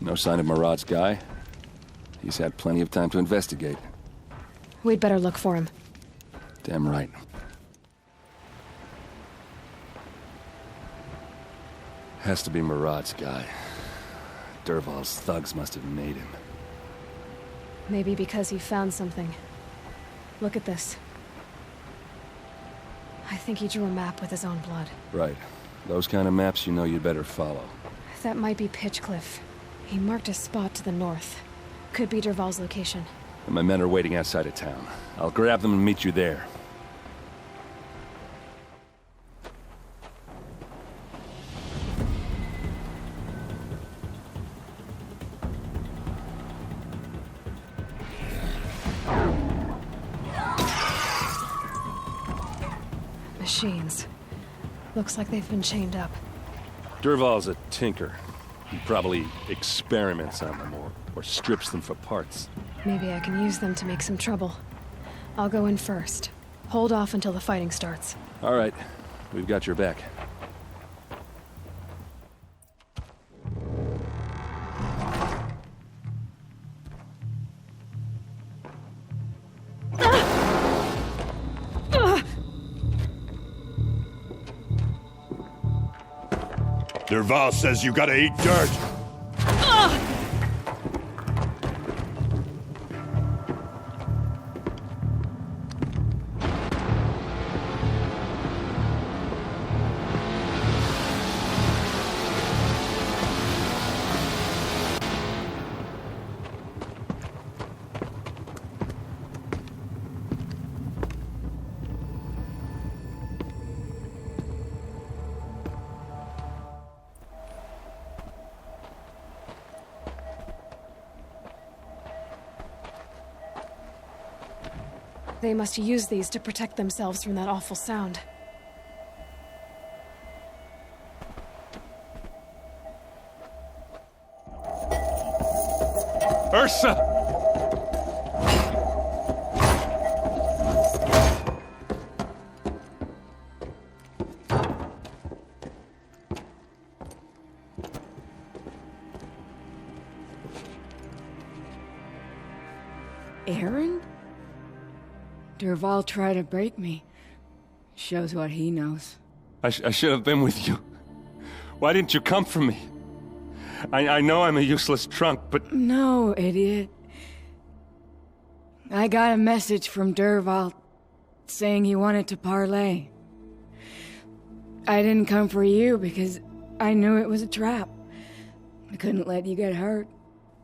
No sign of Murad's guy. He's had plenty of time to investigate. We'd better look for him. Damn right. Has to be Murad's guy. Dervahl's thugs must have made him. Maybe because he found something. Look at this. I think he drew a map with his own blood. Right. Those kind of maps you know you'd better follow. That might be Pitchcliff. He marked a spot to the north. Could be Dervahl's location. And my men are waiting outside of town. I'll grab them and meet you there. Machines. Looks like they've been chained up. Dervahl's a tinker. He probably experiments on them or strips them for parts. Maybe I can use them to make some trouble. I'll go in first. Hold off until the fighting starts. All right. We've got your back. Dervahl says you gotta eat dirt. They must use these to protect themselves from that awful sound. Ursa! Aaron? Dervahl tried to break me. Shows what he knows. I should have been with you. Why didn't you come for me? I know I'm a useless trunk, but... No, idiot. I got a message from Dervahl saying he wanted to parlay. I didn't come for you because I knew it was a trap. I couldn't let you get hurt.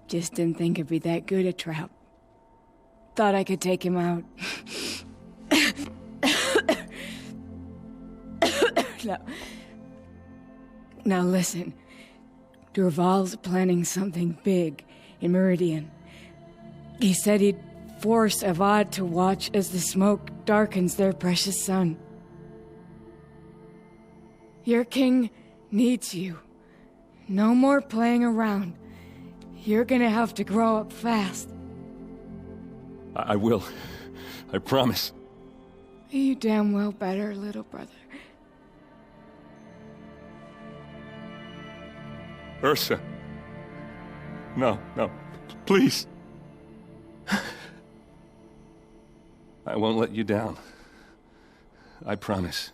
Just didn't think it'd be that good a trap. Thought I could take him out. Now listen. Dervahl's planning something big in Meridian. He said he'd force Avad to watch as the smoke darkens their precious sun. Your king needs you. No more playing around. You're gonna have to grow up fast. I will. I promise. You damn well better, little brother. Ursa. No, please. I won't let you down. I promise.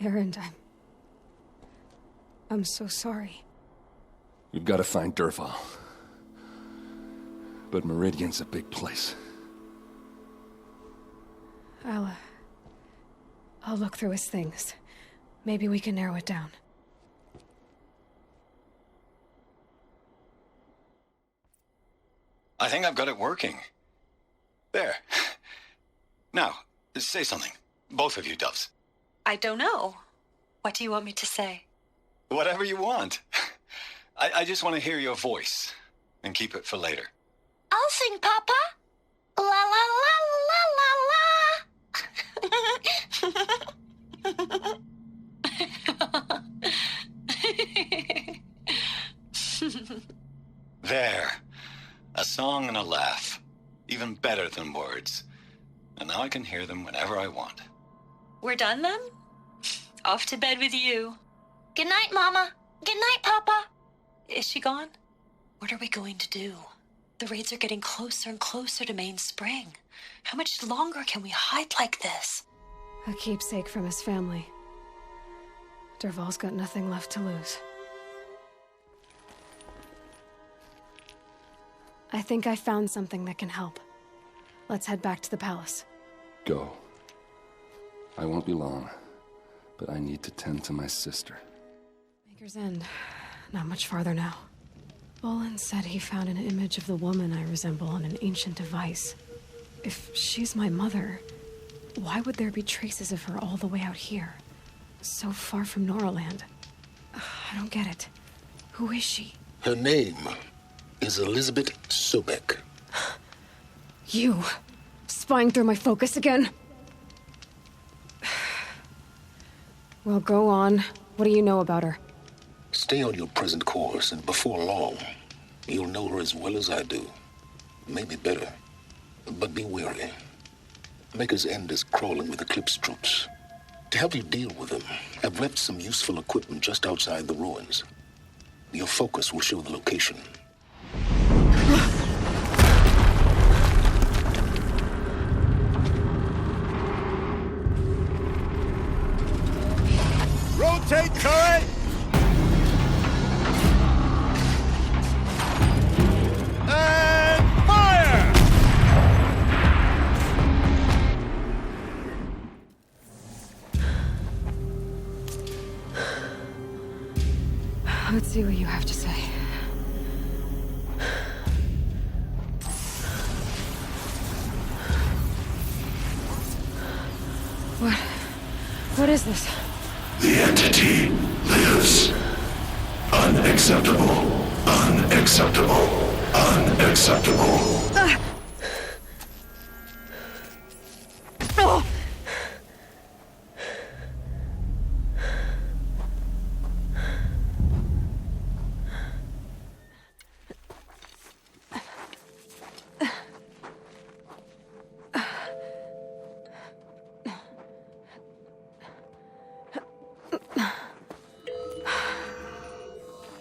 Aaron, I'm so sorry. We've got to find Dervahl. But Meridian's a big place. I'll look through his things. Maybe we can narrow it down. I think I've got it working. There. Now, say something. Both of you, Doves. I don't know. What do you want me to say? Whatever you want. I just want to hear your voice. And keep it for later. I'll sing, Papa. La la la la la la. There. A song and a laugh. Even better than words. And now I can hear them whenever I want. We're done then? Off to bed with you. Good night, Mama. Good night, Papa. Is she gone? What are we going to do? The raids are getting closer and closer to Main Spring. How much longer can we hide like this? A keepsake from his family. Dervahl's got nothing left to lose. I think I found something that can help. Let's head back to the palace. Go. I won't be long, but I need to tend to my sister. Maker's End. Not much farther now. Bolin said he found an image of the woman I resemble on an ancient device. If she's my mother, why would there be traces of her all the way out here? So far from Noraland. I don't get it. Who is she? Her name is Elizabeth Sobek. You! Spying through my focus again? Well, go on. What do you know about her? Stay on your present course, and before long, you'll know her as well as I do. Maybe better. But be wary. Maker's End is crawling with Eclipse troops. To help you deal with them, I've left some useful equipment just outside the ruins. Your focus will show the location. Rotate turret! And fire! Let's see what you have to say. What is this? The entity lives. Unacceptable. Unacceptable. Unacceptable. Oh!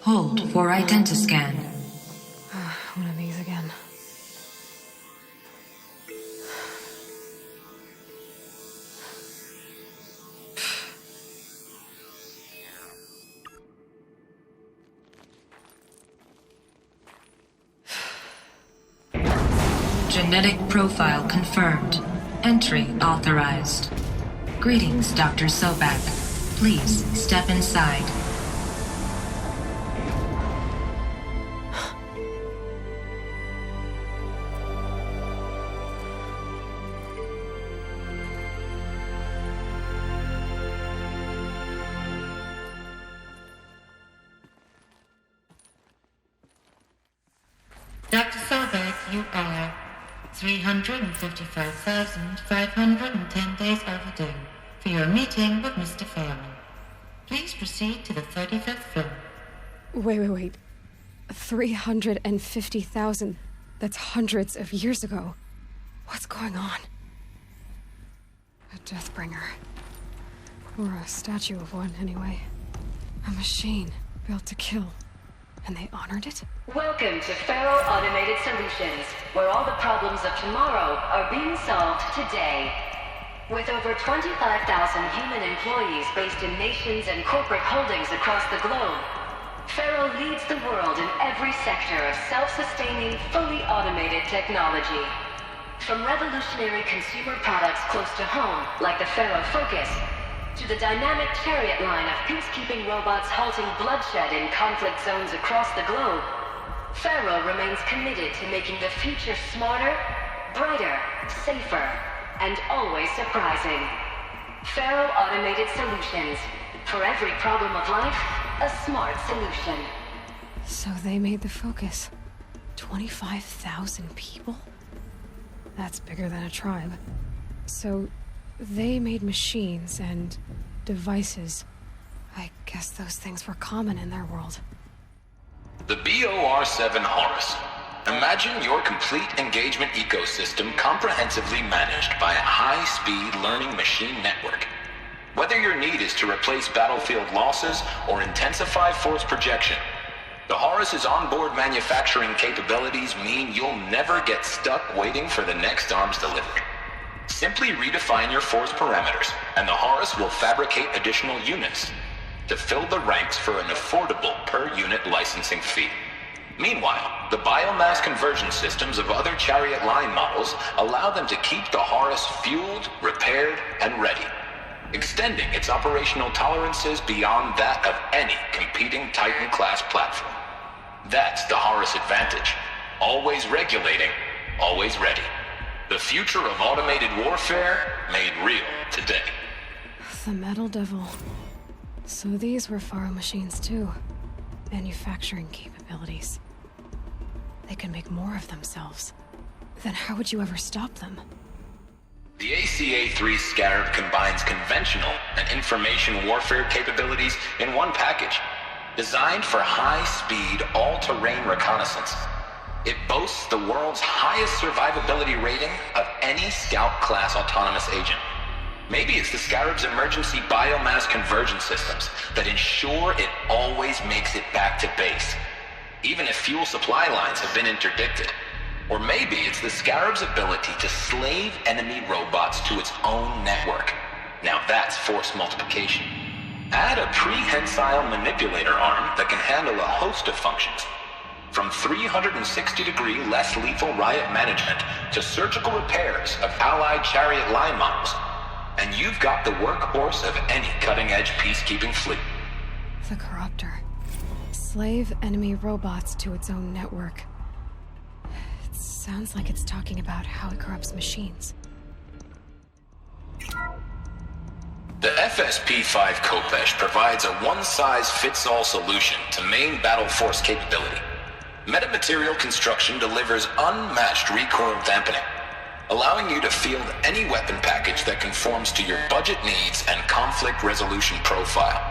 Hold for identiscan. One of these again. Genetic profile confirmed. Entry authorized. Greetings, Dr. Sobek. Please step inside. Dr. Sobek, you are 355,510 days overdue for your meeting with Mr. Farrell. Please proceed to the 35th floor. Wait. 350,000. That's hundreds of years ago. What's going on? A Deathbringer. Or a statue of one, anyway. A machine built to kill. And they honored it? Welcome to Faro Automated Solutions, where all the problems of tomorrow are being solved today. With over 25,000 human employees based in nations and corporate holdings across the globe, Faro leads the world in every sector of self-sustaining, fully automated technology. From revolutionary consumer products close to home, like the Faro Focus, to the dynamic Chariot line of peacekeeping robots halting bloodshed in conflict zones across the globe, Faro remains committed to making the future smarter, brighter, safer, and always surprising. Faro Automated Solutions. For every problem of life, a smart solution. So they made the Focus. 25,000 people? That's bigger than a tribe. So they made machines and devices. I guess those things were common in their world. The BOR-7 Horus. Imagine your complete engagement ecosystem comprehensively managed by a high-speed learning machine network. Whether your need is to replace battlefield losses or intensify force projection, the Horus's onboard manufacturing capabilities mean you'll never get stuck waiting for the next arms delivery. Simply redefine your force parameters, and the Horus will fabricate additional units to fill the ranks for an affordable per-unit licensing fee. Meanwhile, the biomass conversion systems of other Chariot line models allow them to keep the Horus fueled, repaired, and ready, extending its operational tolerances beyond that of any competing Titan-class platform. That's the Horus advantage. Always regulating, always ready. The future of automated warfare made real today. The Metal Devil. So these were Faro machines too. Manufacturing capabilities. They can make more of themselves. Then how would you ever stop them? The ACA-3 Scarab combines conventional and information warfare capabilities in one package, designed for high-speed, all-terrain reconnaissance. It boasts the world's highest survivability rating of any Scout-class autonomous agent. Maybe it's the Scarab's emergency biomass conversion systems that ensure it always makes it back to base, even if fuel supply lines have been interdicted. Or maybe it's the Scarab's ability to slave enemy robots to its own network. Now that's force multiplication. Add a prehensile manipulator arm that can handle a host of functions, from 360-degree less lethal riot management to surgical repairs of allied Chariot line models, and you've got the workhorse of any cutting-edge peacekeeping fleet. The Corruptor. Slave enemy robots to its own network. It sounds like it's talking about how it corrupts machines. The FSP-5 Khopesh provides a one-size-fits-all solution to main battle force capability. Metamaterial construction delivers unmatched recoil dampening, allowing you to field any weapon package that conforms to your budget needs and conflict resolution profile.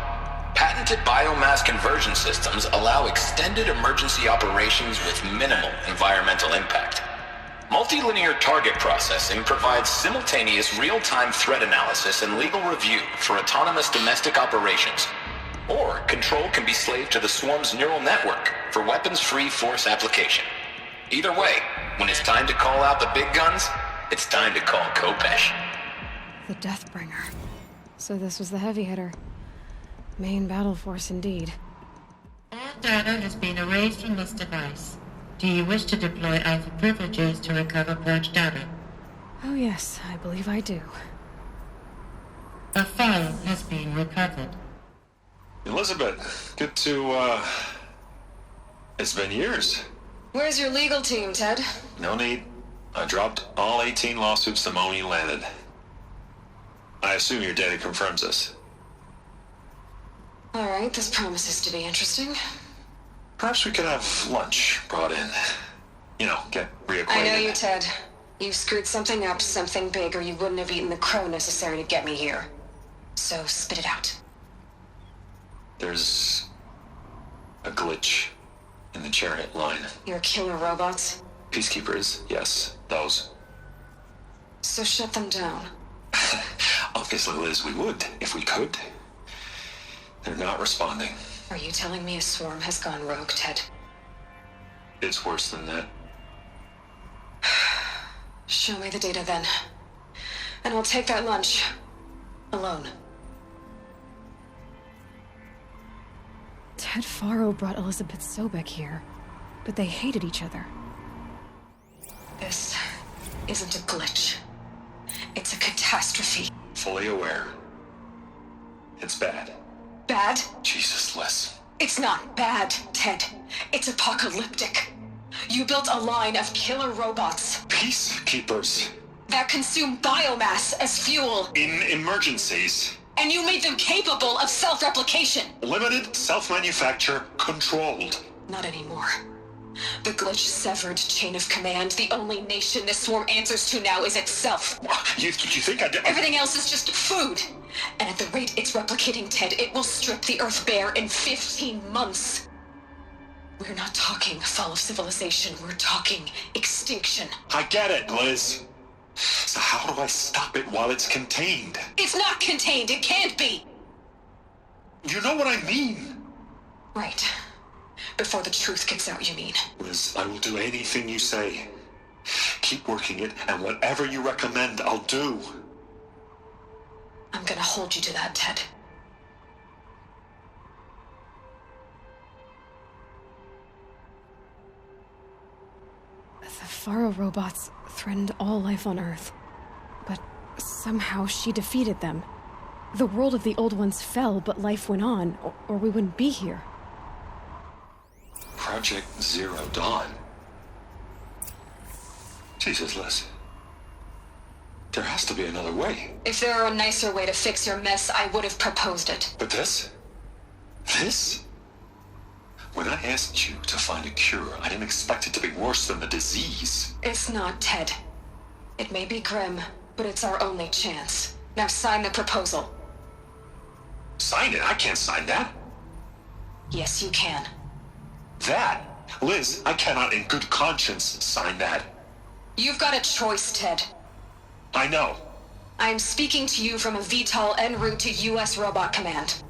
Patented biomass conversion systems allow extended emergency operations with minimal environmental impact. Multilinear target processing provides simultaneous real-time threat analysis and legal review for autonomous domestic operations. Or control can be slaved to the Swarm's neural network for weapons-free force application. Either way, when it's time to call out the big guns, it's time to call Khopesh. The Deathbringer. So this was the heavy hitter. Main battle force indeed. All data has been erased from this device. Do you wish to deploy Alpha privileges to recover purged data? Oh yes, I believe I do. A file has been recovered. Elizabeth, good to, It's been years. Where's your legal team, Ted? No need. I dropped all 18 lawsuits the moment you landed. I assume your data confirms this. All right, this promises to be interesting. Perhaps we could have lunch brought in. You know, get reacquainted. I know you, Ted. You screwed something up, something big, or you wouldn't have eaten the crow necessary to get me here. So spit it out. There's a glitch in the Chariot line. Your killer robots? Peacekeepers, yes, those. So shut them down. Obviously, Liz, we would, if we could. They're not responding. Are you telling me a swarm has gone rogue, Ted? It's worse than that. Show me the data then. And I'll take that lunch. Alone. Ted Faro brought Elizabeth Sobek here, but they hated each other. This isn't a glitch. It's a catastrophe. Fully aware. It's bad. Bad? Jesus, Liz. It's not bad, Ted. It's apocalyptic. You built a line of killer robots. Peacekeepers. That consume biomass as fuel. In emergencies. And you made them capable of self-replication. Limited, self-manufacture, controlled. Not anymore. The glitch severed chain of command. The only nation this swarm answers to now is itself. You think I did? Everything else is just food. And at the rate it's replicating, Ted, it will strip the Earth bare in 15 months. We're not talking fall of civilization. We're talking extinction. I get it, Liz. So how do I stop it while it's contained? It's not contained. It can't be. You know what I mean? Right. Before the truth gets out, you mean? Liz, I will do anything you say. Keep working it, and whatever you recommend, I'll do. I'm gonna hold you to that, Ted. The Faro robots threatened all life on Earth, but somehow she defeated them. The world of the old ones fell, but life went on, or we wouldn't be here. Project Zero Dawn? Jesus, Liz. There has to be another way. If there were a nicer way to fix your mess, I would have proposed it. But this? This? When I asked you to find a cure, I didn't expect it to be worse than the disease. It's not, Ted. It may be grim, but it's our only chance. Now sign the proposal. Sign it? I can't sign that. Yes, you can. That? Liz, I cannot in good conscience sign that. You've got a choice, Ted. I know. I am speaking to you from a VTOL en route to U.S. Robot Command.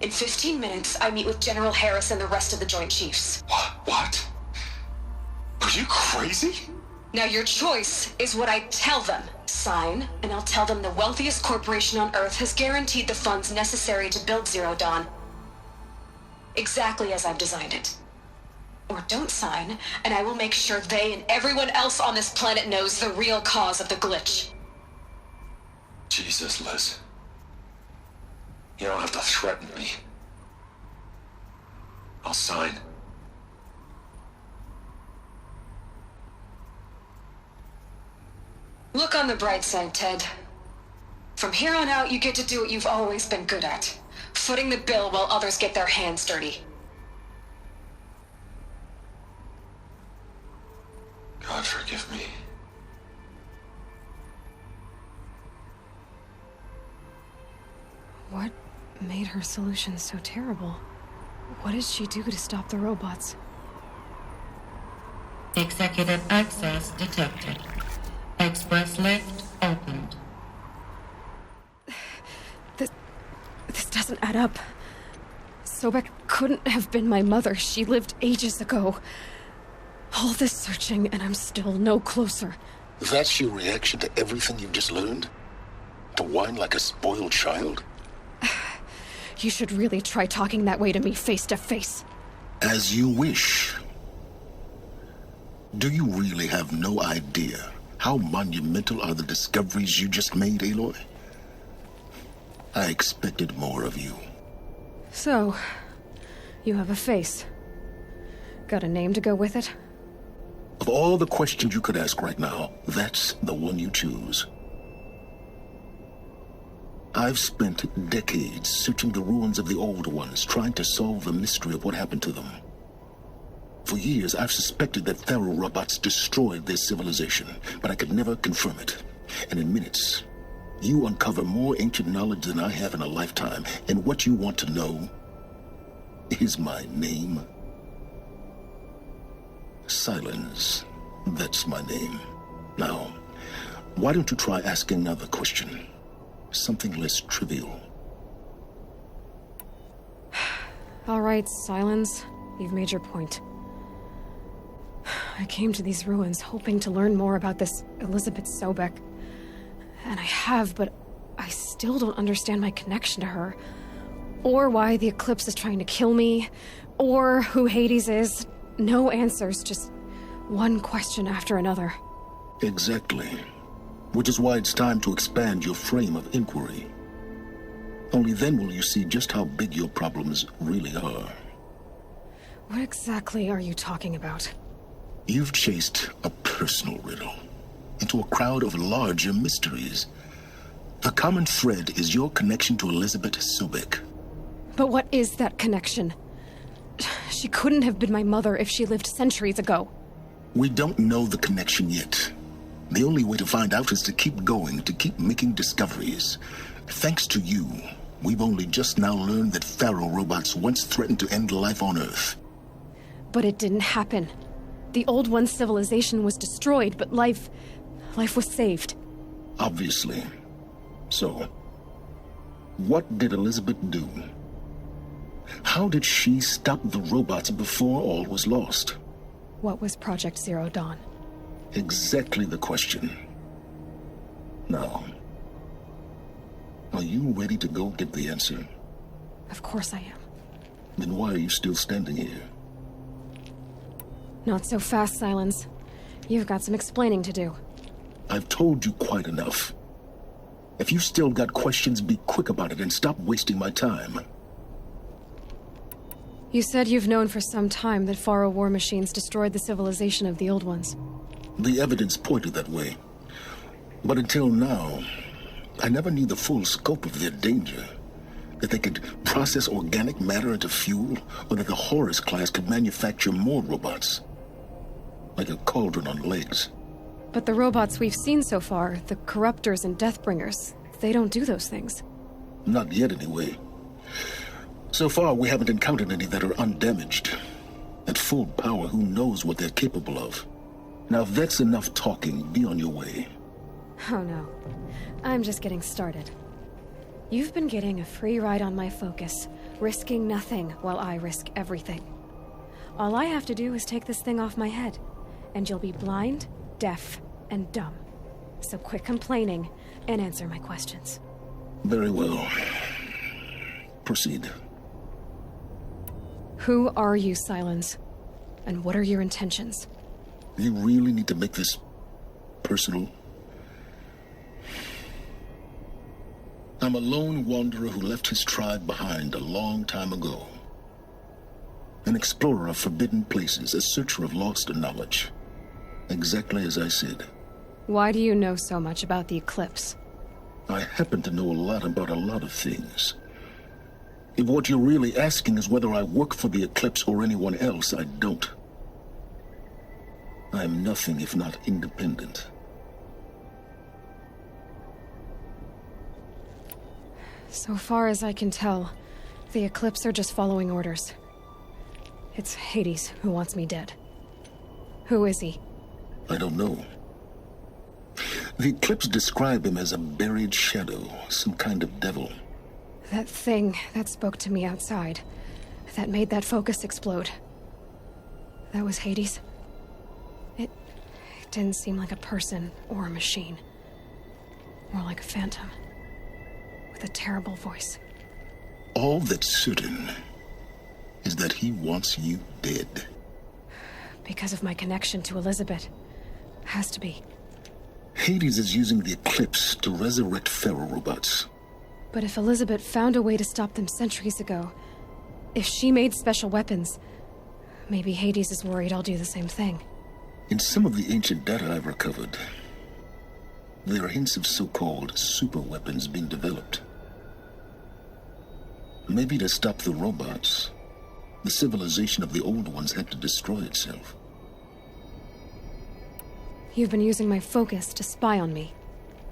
In 15 minutes, I meet with General Harris and the rest of the Joint Chiefs. What? Are you crazy? Now your choice is what I tell them. Sign, and I'll tell them the wealthiest corporation on Earth has guaranteed the funds necessary to build Zero Dawn. Exactly as I've designed it. Or don't sign, and I will make sure they and everyone else on this planet knows the real cause of the glitch. Jesus, Liz. You don't have to threaten me. I'll sign. Look on the bright side, Ted. From here on out, you get to do what you've always been good at. Footing the bill while others get their hands dirty. God forgive me. What made her solution so terrible? What did she do to stop the robots? Executive access detected. Express lift opened. This doesn't add up. Sobek couldn't have been my mother. She lived ages ago. All this searching, and I'm still no closer. That's your reaction to everything you've just learned? To whine like a spoiled child? You should really try talking that way to me face to face. As you wish. Do you really have no idea how monumental are the discoveries you just made, Aloy? I expected more of you. So, you have a face. Got a name to go with it? Of all the questions you could ask right now, that's the one you choose. I've spent decades searching the ruins of the old ones, trying to solve the mystery of what happened to them. For years, I've suspected that Faro robots destroyed their civilization, but I could never confirm it. And in minutes, you uncover more ancient knowledge than I have in a lifetime, and what you want to know is my name. Silence. That's my name. Now, why don't you try asking another question? Something less trivial. All right, Silence. You've made your point. I came to these ruins hoping to learn more about this Elizabeth Sobek. And I have, but I still don't understand my connection to her. Or why the Eclipse is trying to kill me. Or who Hades is. No answers, just one question after another. Exactly. Which is why it's time to expand your frame of inquiry. Only then will you see just how big your problems really are. What exactly are you talking about? You've chased a personal riddle into a crowd of larger mysteries. The common thread is your connection to Elizabeth Sobek. But what is that connection? She couldn't have been my mother if she lived centuries ago. We don't know the connection yet. The only way to find out is to keep going, to keep making discoveries. Thanks to you, we've only just now learned that Faro robots once threatened to end life on Earth. But it didn't happen. The Old One's civilization was destroyed, but life was saved. Obviously. So, what did Elizabeth do? How did she stop the robots before all was lost? What was Project Zero Dawn? Exactly the question. Now, are you ready to go get the answer? Of course I am. Then why are you still standing here? Not so fast, Silence. You've got some explaining to do. I've told you quite enough. If you still got questions, be quick about it and stop wasting my time. You said you've known for some time that Faro war machines destroyed the civilization of the Old Ones. The evidence pointed that way. But until now, I never knew the full scope of their danger. That they could process organic matter into fuel, or that the Horus class could manufacture more robots. Like a cauldron on legs. But the robots we've seen so far, the Corruptors and Deathbringers, they don't do those things. Not yet, anyway. So far, we haven't encountered any that are undamaged. At full power, who knows what they're capable of? Now, if that's enough talking, be on your way. Oh no. I'm just getting started. You've been getting a free ride on my focus, risking nothing while I risk everything. All I have to do is take this thing off my head, and you'll be blind, deaf, and dumb. So quit complaining and answer my questions. Very well. Proceed. Who are you, Silence? And what are your intentions? You really need to make this personal? I'm a lone wanderer who left his tribe behind a long time ago. An explorer of forbidden places, a searcher of lost knowledge. Exactly as I said. Why do you know so much about the Eclipse? I happen to know a lot about a lot of things. If what you're really asking is whether I work for the Eclipse or anyone else, I don't. I am nothing if not independent. So far as I can tell, the Eclipse are just following orders. It's Hades who wants me dead. Who is he? I don't know. The Eclipse describe him as a buried shadow, some kind of devil. That thing that spoke to me outside, that made that focus explode. That was Hades? It didn't seem like a person or a machine. More like a phantom. With a terrible voice. All that's certain is that he wants you dead. Because of my connection to Elizabeth. Has to be. Hades is using the Eclipse to resurrect Faro robots. But if Elizabeth found a way to stop them centuries ago, if she made special weapons, maybe Hades is worried I'll do the same thing. In some of the ancient data I've recovered, there are hints of so-called super weapons being developed. Maybe to stop the robots, the civilization of the Old Ones had to destroy itself. You've been using my focus to spy on me.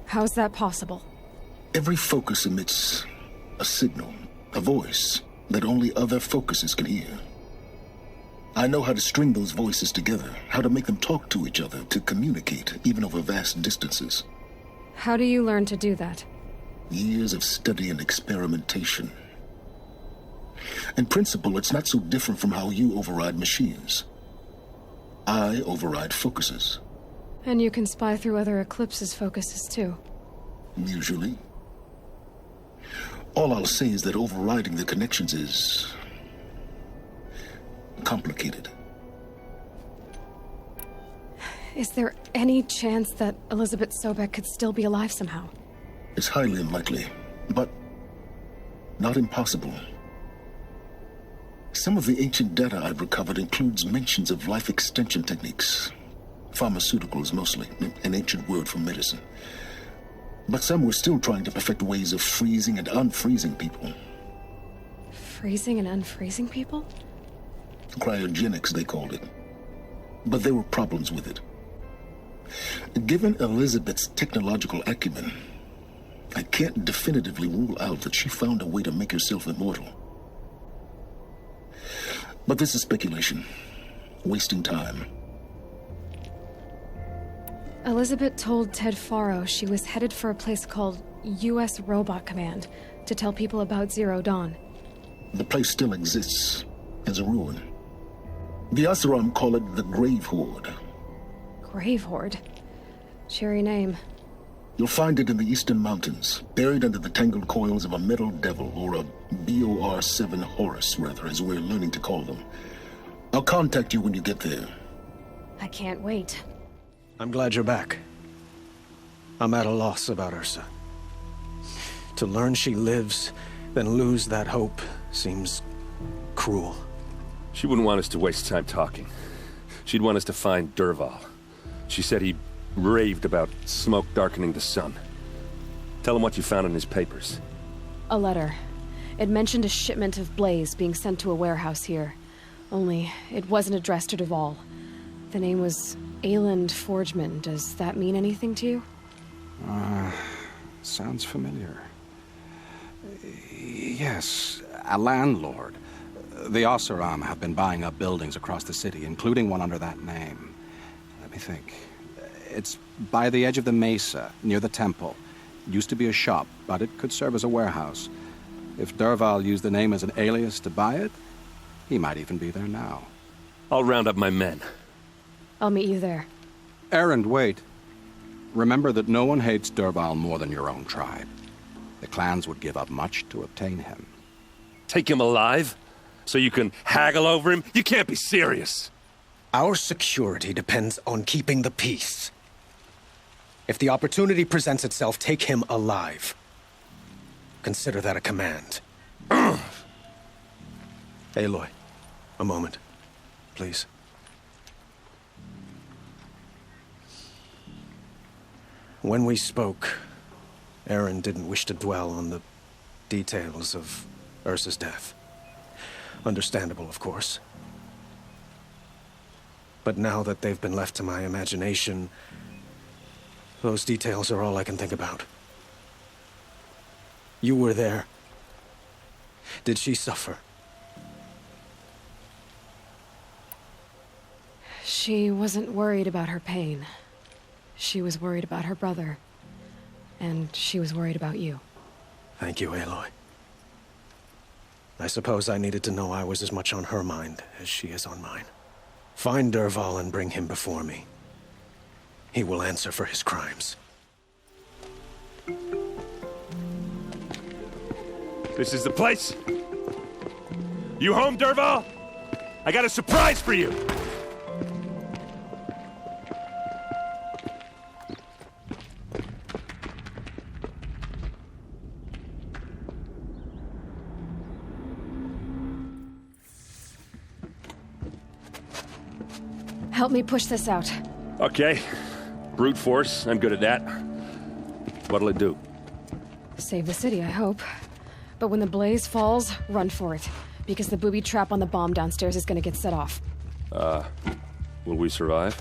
How's that possible? Every focus emits a signal, a voice, that only other focuses can hear. I know how to string those voices together, how to make them talk to each other, to communicate, even over vast distances. How do you learn to do that? Years of study and experimentation. In principle, it's not so different from how you override machines. I override focuses. And you can spy through other Eclipse's focuses, too. Usually. All I'll say is that overriding the connections is complicated. Is there any chance that Elizabeth Sobek could still be alive somehow? It's highly unlikely, but not impossible. Some of the ancient data I've recovered includes mentions of life extension techniques. Pharmaceuticals, mostly, an ancient word for medicine. But some were still trying to perfect ways of freezing and unfreezing people. Freezing and unfreezing people? Cryogenics, they called it. But there were problems with it. Given Elizabeth's technological acumen, I can't definitively rule out that she found a way to make herself immortal. But this is speculation. Wasting time. Elizabeth told Ted Faro she was headed for a place called U.S. Robot Command to tell people about Zero Dawn. The place still exists as a ruin. The Oseram call it the Grave Horde. Grave Horde? Cheery name. You'll find it in the Eastern Mountains, buried under the tangled coils of a metal devil, or a BOR-7 Horus, rather, as we're learning to call them. I'll contact you when you get there. I can't wait. I'm glad you're back. I'm at a loss about Ursa. To learn she lives, then lose that hope, seems cruel. She wouldn't want us to waste time talking. She'd want us to find Dervahl. She said he raved about smoke darkening the sun. Tell him what you found in his papers. A letter. It mentioned a shipment of Blaze being sent to a warehouse here. Only, it wasn't addressed to Dervahl. The name was Ayland Forgeman. Does that mean anything to you? Sounds familiar. Yes, a landlord. The Oseram have been buying up buildings across the city, including one under that name. Let me think. It's by the edge of the mesa, near the temple. Used to be a shop, but it could serve as a warehouse. If Dervahl used the name as an alias to buy it, he might even be there now. I'll round up my men. I'll meet you there. Erend, wait. Remember that no one hates Dervahl more than your own tribe. The clans would give up much to obtain him. Take him alive? So you can haggle over him? You can't be serious. Our security depends on keeping the peace. If the opportunity presents itself, take him alive. Consider that a command. Aloy, a moment, please. When we spoke, Erend didn't wish to dwell on the details of Ursa's death. Understandable, of course. But now that they've been left to my imagination, those details are all I can think about. You were there. Did she suffer? She wasn't worried about her pain. She was worried about her brother. And she was worried about you. Thank you, Aloy. I suppose I needed to know I was as much on her mind as she is on mine. Find Dervahl and bring him before me. He will answer for his crimes. This is the place? You home, Dervahl? I got a surprise for you! Help me push this out. Okay. Brute force, I'm good at that. What'll it do? Save the city, I hope. But when the blaze falls, run for it. Because the booby trap on the bomb downstairs is gonna get set off. Will we survive?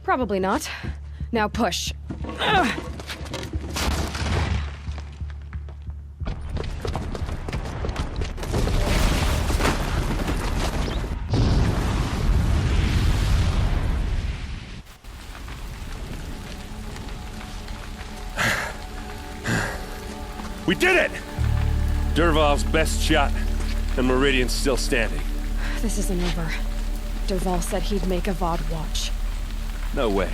Probably not. Now push. Ugh. We did it! Dervahl's best shot, and Meridian's still standing. This isn't over. Dervahl said he'd make a VOD watch. No way.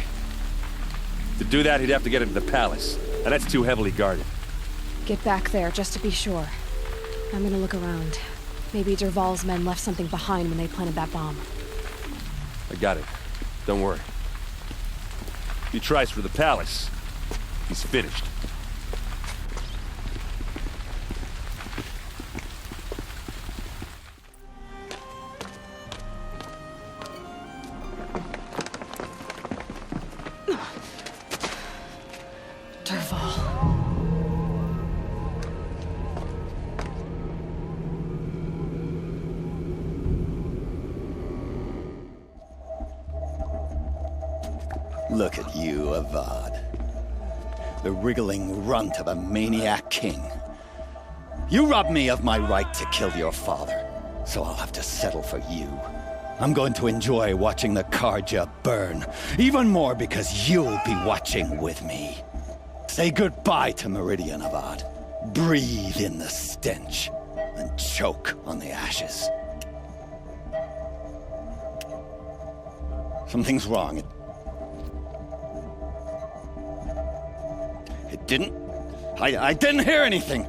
To do that, he'd have to get into the palace, and that's too heavily guarded. Get back there, just to be sure. I'm gonna look around. Maybe Dervahl's men left something behind when they planted that bomb. I got it. Don't worry. If he tries for the palace, he's finished. Look at you, Avad. The wriggling runt of a maniac king. You robbed me of my right to kill your father, so I'll have to settle for you. I'm going to enjoy watching the Carja burn, even more because you'll be watching with me. Say goodbye to Meridian, Avad. Breathe in the stench, and choke on the ashes. Something's wrong. It didn't... I didn't hear anything.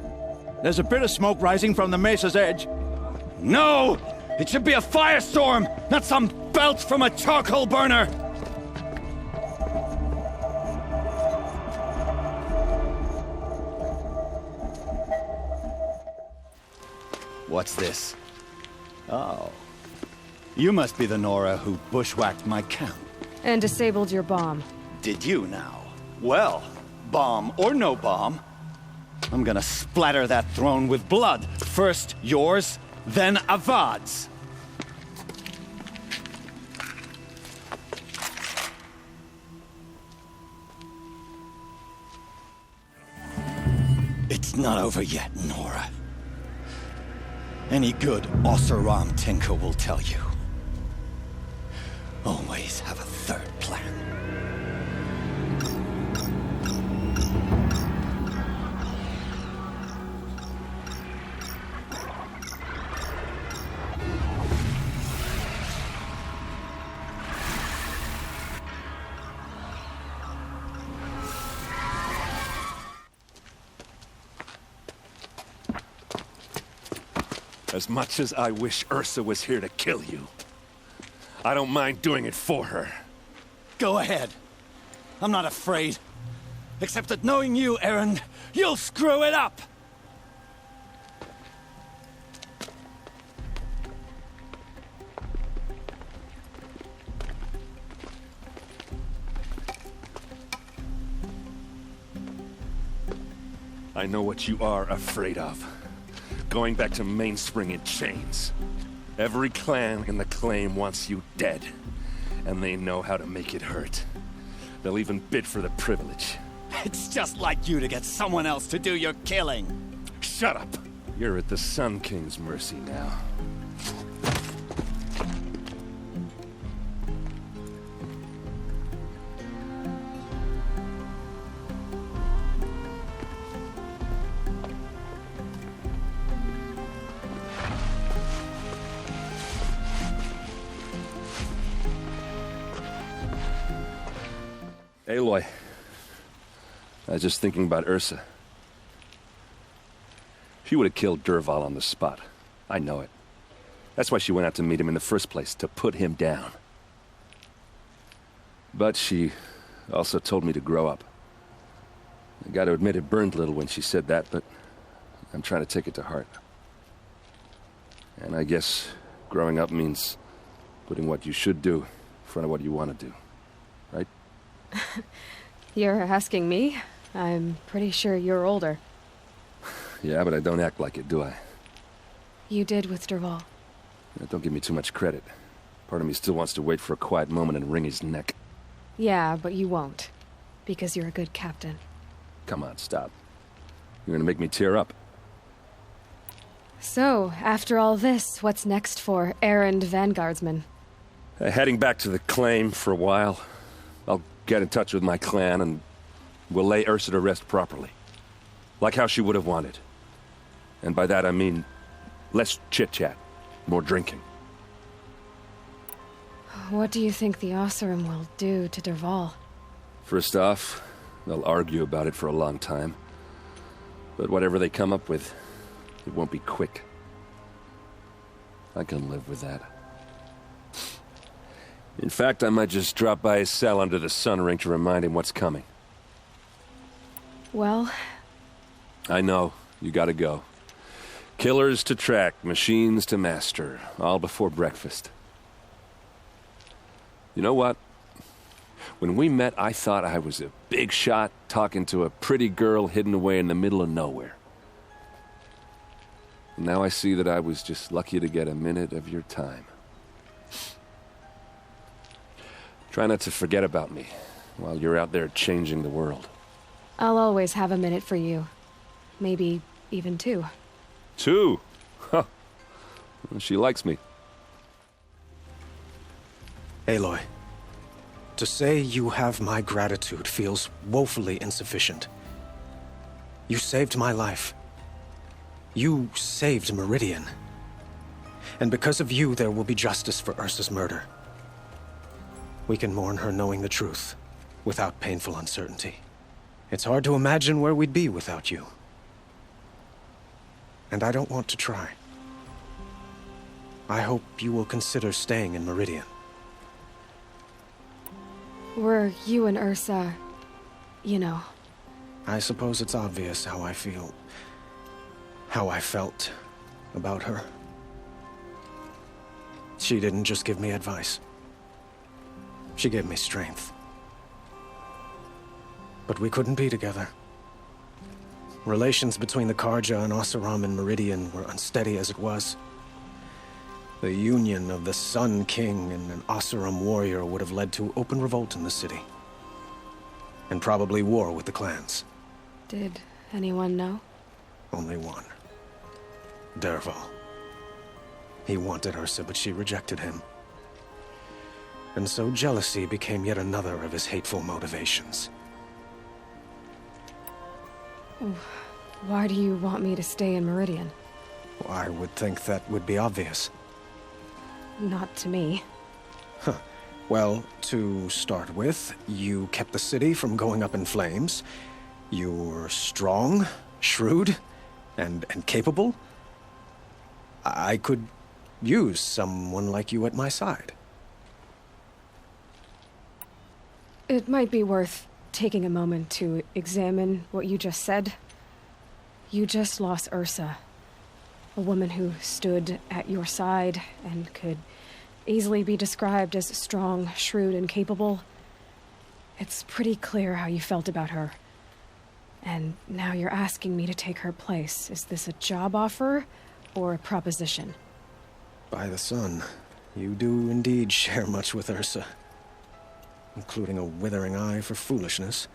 There's a bit of smoke rising from the mesa's edge. No! It should be a firestorm, not some belch from a charcoal burner! What's this? Oh. You must be the Nora who bushwhacked my camp. And disabled your bomb. Did you now? Well, bomb or no bomb, I'm gonna splatter that throne with blood. First yours, then Avad's. It's not over yet, Nora. Any good Oseram tinker will tell you. Always have a third plan. As much as I wish Ursa was here to kill you, I don't mind doing it for her. Go ahead. I'm not afraid. Except that knowing you, Erend, you'll screw it up! I know what you are afraid of. Going back to Mainspring in chains. Every clan in the Claim wants you dead. And they know how to make it hurt. They'll even bid for the privilege. It's just like you to get someone else to do your killing. Shut up! You're at the Sun King's mercy now. Aloy, I was just thinking about Ursa. She would have killed Dervahl on the spot. I know it. That's why she went out to meet him in the first place, to put him down. But she also told me to grow up. I gotta admit it burned a little when she said that, but I'm trying to take it to heart. And I guess growing up means putting what you should do in front of what you want to do. Right? You're asking me? I'm pretty sure you're older. Yeah, but I don't act like it, do I? You did with Dervahl. Don't give me too much credit. Part of me still wants to wait for a quiet moment and wring his neck. Yeah, but you won't. Because you're a good captain. Come on, stop. You're gonna make me tear up. So, after all this, what's next for Erend Vanguardsman? Heading back to the Claim for a while. I'll get in touch with my clan and we'll lay Ursa to rest properly. Like how she would have wanted. And by that I mean less chit-chat, more drinking. What do you think the Oseram will do to Dervahl? First off, they'll argue about it for a long time. But whatever they come up with, it won't be quick. I can live with that. In fact, I might just drop by his cell under the sun ring to remind him what's coming. Well... I know. You gotta go. Killers to track, machines to master. All before breakfast. You know what? When we met, I thought I was a big shot talking to a pretty girl hidden away in the middle of nowhere. Now I see that I was just lucky to get a minute of your time. Try not to forget about me while you're out there changing the world. I'll always have a minute for you. Maybe even two. Two? Huh. She likes me. Aloy, to say you have my gratitude feels woefully insufficient. You saved my life. You saved Meridian. And because of you, there will be justice for Ursa's murder. We can mourn her knowing the truth, without painful uncertainty. It's hard to imagine where we'd be without you. And I don't want to try. I hope you will consider staying in Meridian. Were you and Ursa, you know... I suppose it's obvious how I feel... how I felt about her. She didn't just give me advice. She gave me strength. But we couldn't be together. Relations between the Carja and Oseram and Meridian were unsteady as it was. The union of the Sun King and an Oseram warrior would have led to open revolt in the city. And probably war with the clans. Did anyone know? Only one. Dervahl. He wanted Ursa, but she rejected him. And so jealousy became yet another of his hateful motivations. Why do you want me to stay in Meridian? I would think that would be obvious. Not to me. Huh. Well, to start with, you kept the city from going up in flames. You were strong, shrewd, and capable. I could use someone like you at my side. It might be worth taking a moment to examine what you just said. You just lost Ursa. A woman who stood at your side and could easily be described as strong, shrewd, and capable. It's pretty clear how you felt about her. And now you're asking me to take her place. Is this a job offer or a proposition? By the sun, you do indeed share much with Ursa. Including a withering eye for foolishness.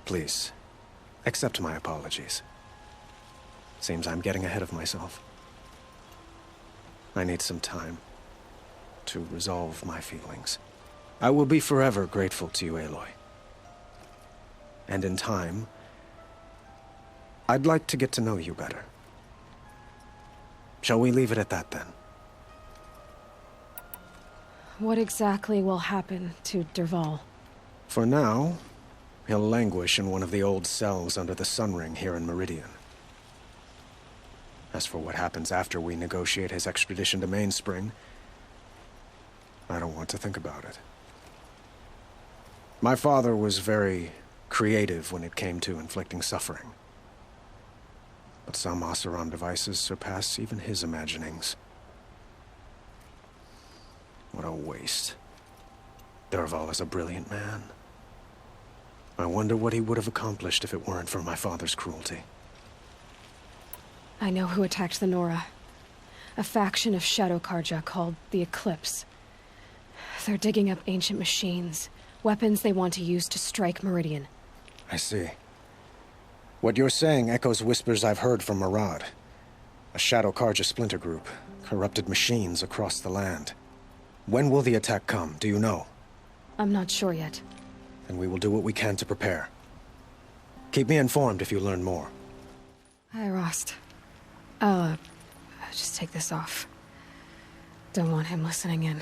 Please, accept my apologies. Seems I'm getting ahead of myself. I need some time to resolve my feelings. I will be forever grateful to you, Aloy. And in time, I'd like to get to know you better. Shall we leave it at that, then? What exactly will happen to Dervahl? For now, he'll languish in one of the old cells under the Sun Ring here in Meridian. As for what happens after we negotiate his extradition to Mainspring, I don't want to think about it. My father was very creative when it came to inflicting suffering. But some Oseram devices surpass even his imaginings. What a waste. Dervahl is a brilliant man. I wonder what he would have accomplished if it weren't for my father's cruelty. I know who attacked the Nora. A faction of Shadow Carja called the Eclipse. They're digging up ancient machines, weapons they want to use to strike Meridian. I see. What you're saying echoes whispers I've heard from Murad. A Shadow Carja splinter group, corrupted machines across the land. When will the attack come, do you know? I'm not sure yet. Then we will do what we can to prepare. Keep me informed if you learn more. Hi, Rost. I'll just take this off. Don't want him listening in.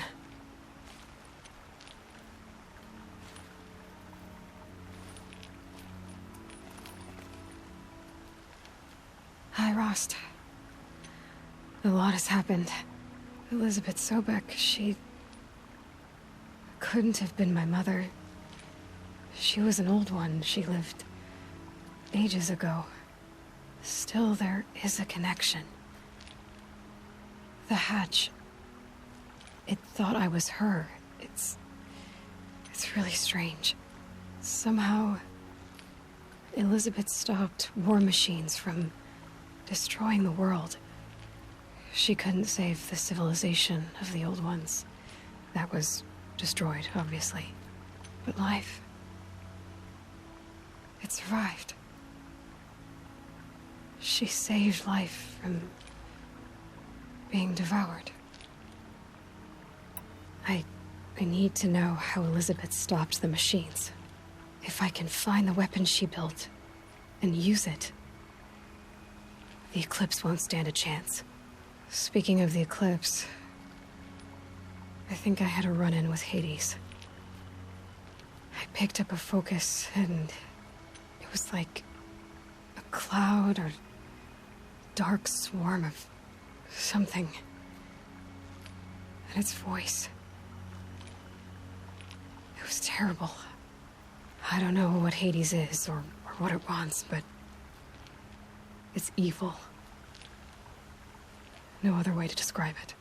Hi, Rost. A lot has happened. Elizabeth Sobek, she... couldn't have been my mother. She was an old one. She lived ages ago. Still, there is a connection. The hatch... it thought I was her. It's really strange. Somehow, Elizabeth stopped war machines from destroying the world. She couldn't save the civilization of the old ones. That was destroyed, obviously. But life... it survived. She saved life from being devoured. I need to know how Elizabeth stopped the machines. If I can find the weapon she built and use it, the Eclipse won't stand a chance. Speaking of the Eclipse, I think I had a run-in with Hades. I picked up a focus, and it was like a cloud or dark swarm of something. And its voice. It was terrible. I don't know what Hades is or what it wants, but it's evil. No other way to describe it.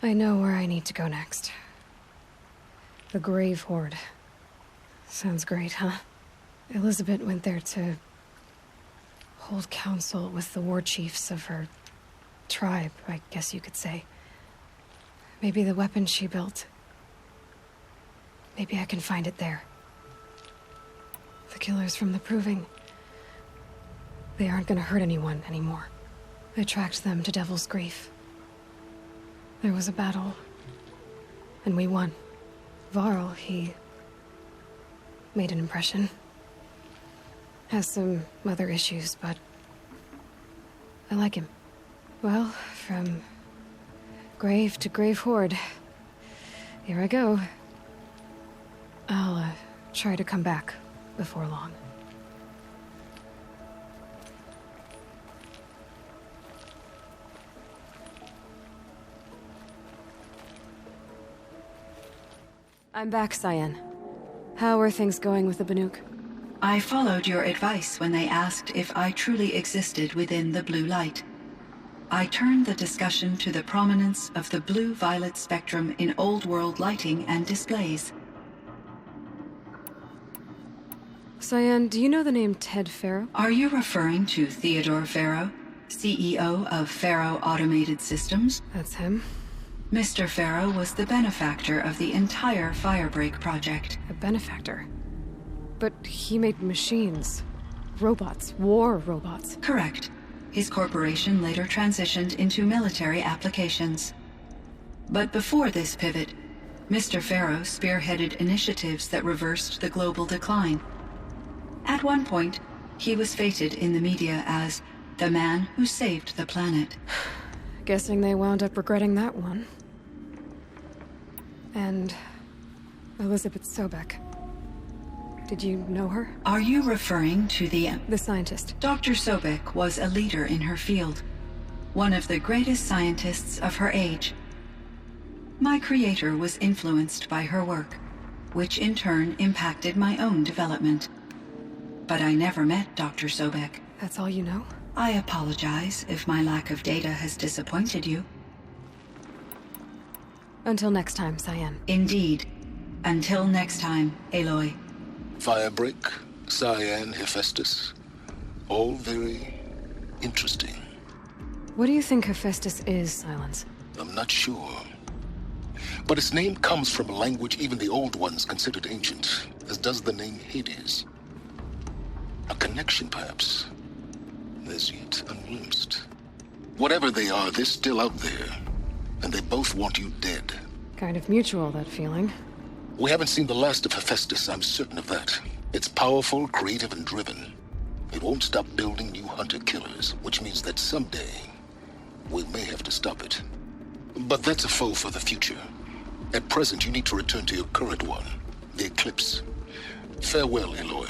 I know where I need to go next. The Grave Horde. Sounds great, huh? Elizabeth went there to hold council with the war chiefs of her tribe, I guess you could say. Maybe the weapon she built. Maybe I can find it there. The killers from the Proving. They aren't gonna hurt anyone anymore. I tracked them to Devil's Grief. There was a battle, and we won. Varl, he made an impression. Has some other issues, but I like him. Well, from grave to Grave Horde. Here I go. I'll try to come back before long. I'm back, Cyan. How are things going with the Banuk? I followed your advice when they asked if I truly existed within the blue light. I turned the discussion to the prominence of the blue-violet spectrum in old world lighting and displays. Cyan, do you know the name Ted Faro? Are you referring to Theodore Faro, CEO of Faro Automated Systems? That's him. Mr. Faro was the benefactor of the entire Firebreak project. A benefactor? But he made machines. Robots. War robots. Correct. His corporation later transitioned into military applications. But before this pivot, Mr. Faro spearheaded initiatives that reversed the global decline. At one point, he was feted in the media as the man who saved the planet. Guessing they wound up regretting that one. And Elizabeth Sobek. Did you know her? Are you referring to the scientist? Dr. Sobek was a leader in her field. One of the greatest scientists of her age. My creator was influenced by her work, which in turn impacted my own development. But I never met Dr. Sobek. That's all you know? I apologize if my lack of data has disappointed you. Until next time, Cyan. Indeed. Until next time, Aloy. Firebreak, Cyan, Hephaestus. All very interesting. What do you think Hephaestus is, Silence? I'm not sure. But its name comes from a language even the Old Ones considered ancient, as does the name Hades. A connection, perhaps, as yet unglimpsed. Whatever they are, they're still out there, and they both want you dead. Kind of mutual, that feeling. We haven't seen the last of Hephaestus, I'm certain of that. It's powerful, creative, and driven. It won't stop building new hunter-killers, which means that someday, we may have to stop it. But that's a foe for the future. At present, you need to return to your current one, the Eclipse. Farewell, Aloy.